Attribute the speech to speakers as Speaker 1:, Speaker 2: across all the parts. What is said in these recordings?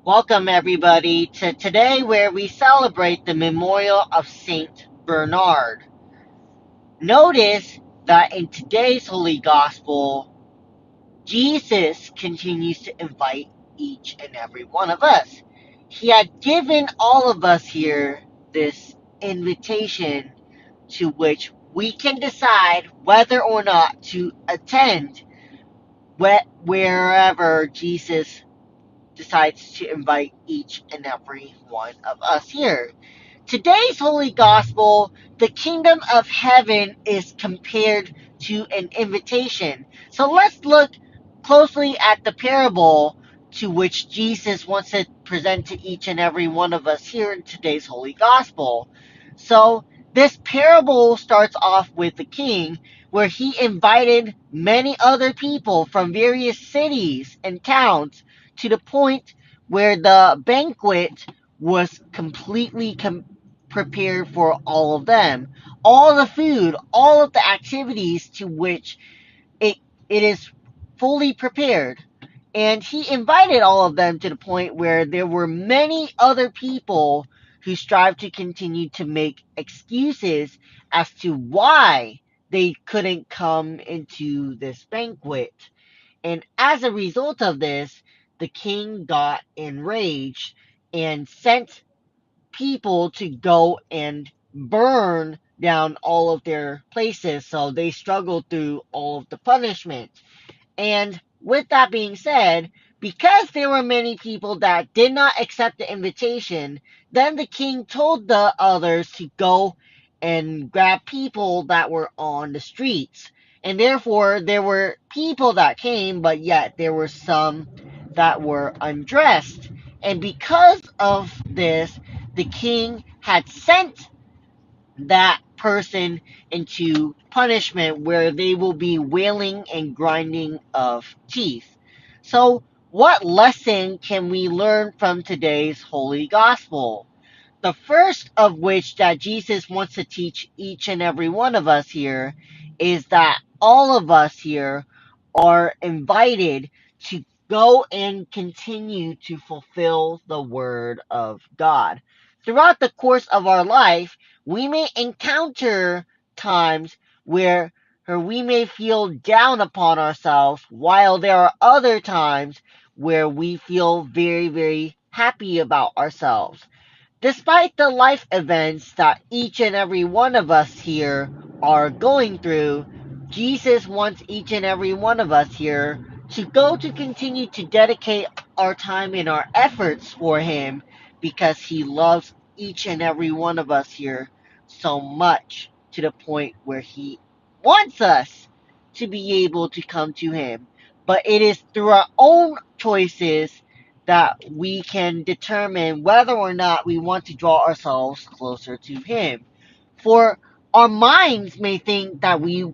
Speaker 1: Welcome, everybody, to today where we celebrate the memorial of Saint Bernard. Notice that in today's Holy Gospel, Jesus continues to invite each and every one of us. He had given all of us here this invitation to which we can decide whether or not to attend wherever Jesus decides to invite each and every one of us here. Today's Holy Gospel, the kingdom of heaven is compared to an invitation. So let's look closely at the parable to which Jesus wants to present to each and every one of us here in today's Holy Gospel. So this parable starts off with the king where he invited many other people from various cities and towns to the point where the banquet was completely prepared for all of them. All the food, all of the activities to which it it is fully prepared. And he invited all of them to the point where there were many other people who strive to continue to make excuses as to why they couldn't come into this banquet. And as a result of this, the king got enraged and sent people to go and burn down all of their places. So they struggled through all of the punishment. And with that being said, because there were many people that did not accept the invitation, then the king told the others to go and grab people that were on the streets. And therefore, there were people that came, but yet there were some that were undressed. And because of this, the king had sent that person into punishment where they will be wailing and grinding of teeth. So, what lesson can we learn from today's Holy Gospel? The first of which that Jesus wants to teach each and every one of us here is that all of us here are invited to go and continue to fulfill the Word of God. Throughout the course of our life, we may encounter times where we may feel down upon ourselves, while there are other times where we feel very, very happy about ourselves. Despite the life events that each and every one of us here are going through, Jesus wants each and every one of us here to go to continue to dedicate our time and our efforts for Him because He loves each and every one of us here so much to the point where He wants us to be able to come to Him. But it is through our own choices that we can determine whether or not we want to draw ourselves closer to Him. For our minds may think that we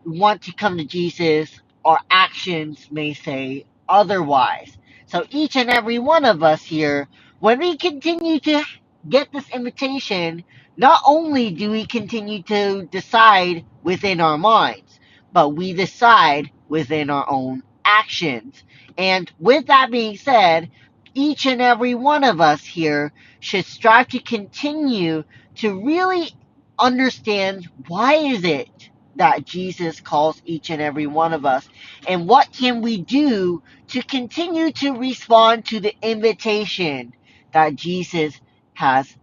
Speaker 1: want to come to Jesus, our actions may say otherwise. So each and every one of us here, when we continue to get this invitation, not only do we continue to decide within our minds, but we decide within our own actions. And with that being said, each and every one of us here should strive to continue to really understand why is it that Jesus calls each and every one of us, and what can we do to continue to respond to the invitation that Jesus has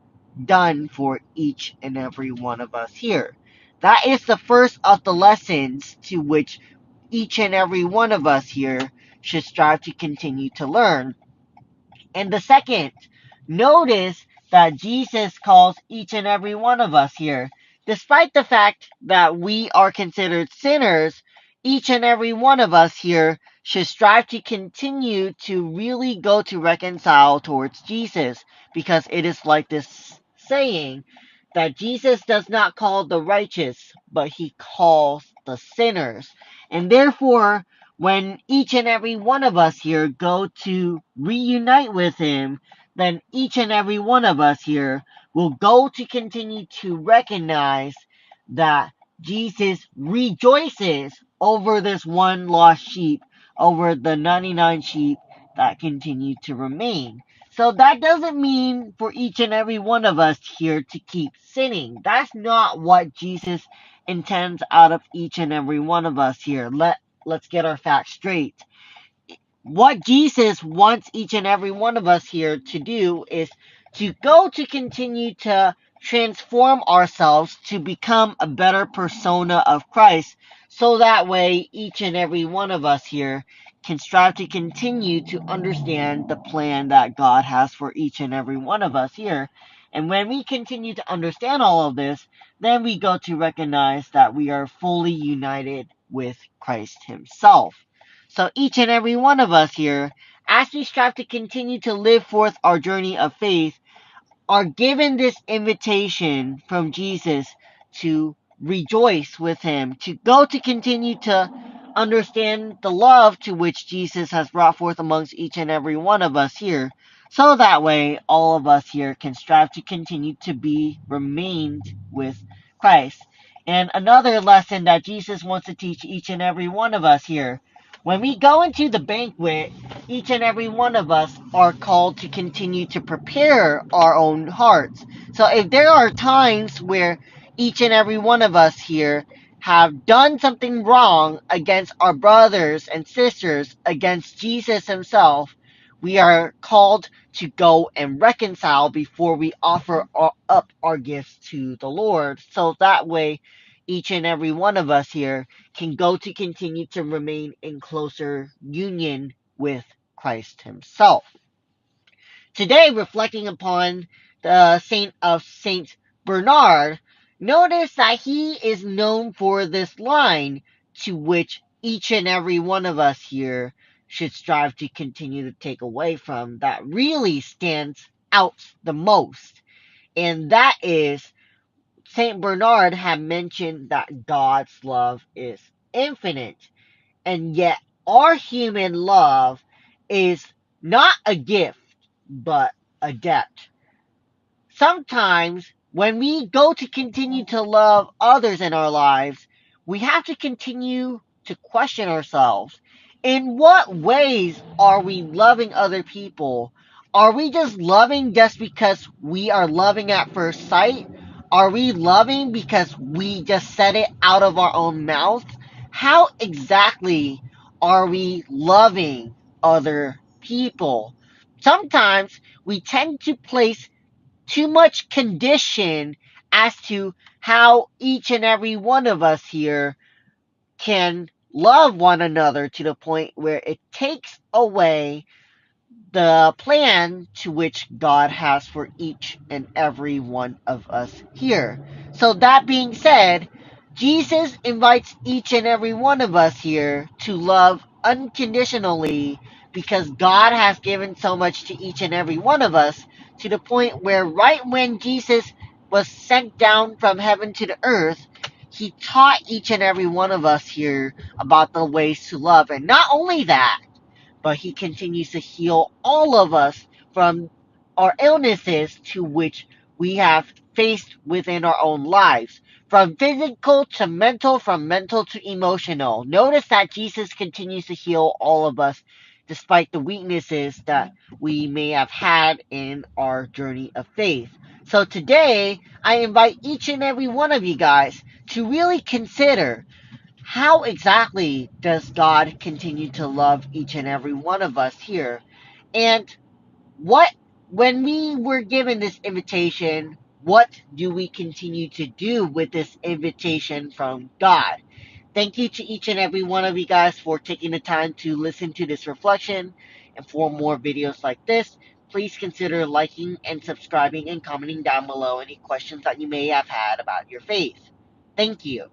Speaker 1: done for each and every one of us here. That is the first of the lessons to which each and every one of us here should strive to continue to learn. And the second, notice that Jesus calls each and every one of us here. Despite the fact that we are considered sinners, each and every one of us here should strive to continue to really go to reconcile towards Jesus, because it is like this saying that Jesus does not call the righteous, but He calls the sinners. And therefore, when each and every one of us here go to reunite with Him, then each and every one of us here will go to continue to recognize that Jesus rejoices over this one lost sheep, over the 99 sheep, that continue to remain. So that doesn't mean for each and every one of us here to keep sinning. That's not what Jesus intends out of each and every one of us here. Let's get our facts straight. What Jesus wants each and every one of us here to do is to go to continue to transform ourselves to become a better persona of Christ, so that way each and every one of us here can strive to continue to understand the plan that God has for each and every one of us here. And when we continue to understand all of this, then we go to recognize that we are fully united with Christ Himself. So each and every one of us here, as we strive to continue to live forth our journey of faith, are given this invitation from Jesus to rejoice with Him, to go to continue to understand the love to which Jesus has brought forth amongst each and every one of us here. So that way, all of us here can strive to continue to be remained with Christ. And another lesson that Jesus wants to teach each and every one of us here. When we go into the banquet, each and every one of us are called to continue to prepare our own hearts. So if there are times where each and every one of us here have done something wrong against our brothers and sisters, against Jesus Himself, we are called to go and reconcile before we offer up our gifts to the Lord. So that way, each and every one of us here can go to continue to remain in closer union with Christ Himself. Today, reflecting upon the saint of Saint Bernard, notice that he is known for this line to which each and every one of us here should strive to continue to take away from, that really stands out the most. And that is, Saint Bernard had mentioned that God's love is infinite, and yet our human love is not a gift, but a debt. Sometimes when we go to continue to love others in our lives, we have to continue to question ourselves. In what ways are we loving other people? Are we just loving just because we are loving at first sight? Are we loving because we just said it out of our own mouth? How exactly are we loving other people? Sometimes we tend to place too much condition as to how each and every one of us here can love one another, to the point where it takes away the plan to which God has for each and every one of us here. So that being said, Jesus invites each and every one of us here to love unconditionally, because God has given so much to each and every one of us, to the point where right when Jesus was sent down from heaven to the earth, He taught each and every one of us here about the ways to love. And not only that, but He continues to heal all of us from our illnesses to which we have faced within our own lives. From physical to mental, from mental to emotional. Notice that Jesus continues to heal all of us despite the weaknesses that we may have had in our journey of faith. So today, I invite each and every one of you guys to really consider, how exactly does God continue to love each and every one of us here? And what, when we were given this invitation, what do we continue to do with this invitation from God? Thank you to each and every one of you guys for taking the time to listen to this reflection. And for more videos like this, please consider liking and subscribing and commenting down below any questions that you may have had about your faith. Thank you.